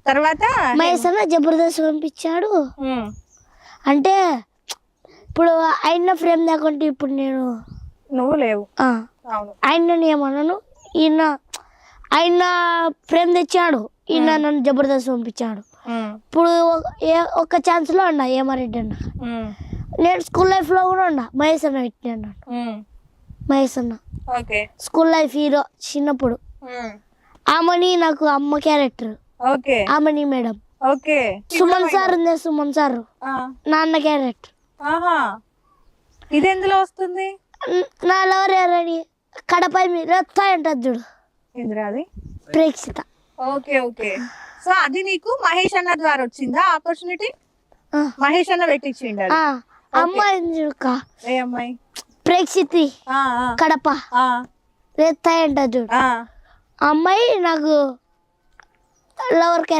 తర్వాత మహేష్ అన్న జబర్దస్త్ పంపించాడు. అంటే ఇప్పుడు ఆయన ఫ్రేమ్ లేకుంటే ఇప్పుడు నేను నువ్వు లేవు. ఆయన ఏమన్నాను, ఆయన ఫ్రేమ్ తెచ్చాడు, ఈయన నన్ను జబర్దస్త్ పంపించాడు. ఇప్పుడు ఒక ఛాన్స్ లో ఉన్నా ఏమారెడ్డి అన్న. నేను స్కూల్ లైఫ్ లో కూడా ఉన్నా మహేష్ అన్న పెట్టినాడు. మహేష్ అన్న స్కూల్ లైఫ్ హీరో చిన్నప్పుడు. ఆమెని నాకు అమ్మ క్యారెక్టర్, ఆమెని మేడం. సుమన్ సార్ ఉంది, సుమన్ సార్ నాన్న క్యారెక్టర్. ఇది ఎందులో వస్తుంది? నా లవర్ ఎవరని కడపై మీద ఉంటుంది చూడు, ఇంద్రాది ప్రేక్షిత. సో అది నీకు మహేష్ అన్న ద్వారా వచ్చిందా ఆపర్చునిటీ? మహేష్ అన్న పెట్టించిండు. అమ్మాయి ఏ అమ్మాయి? ప్రేక్షితి, కడప రేస్తాయి ఉంటుంది చూడు. అమ్మాయి నాకు లవర్ క్యారెక్టర్.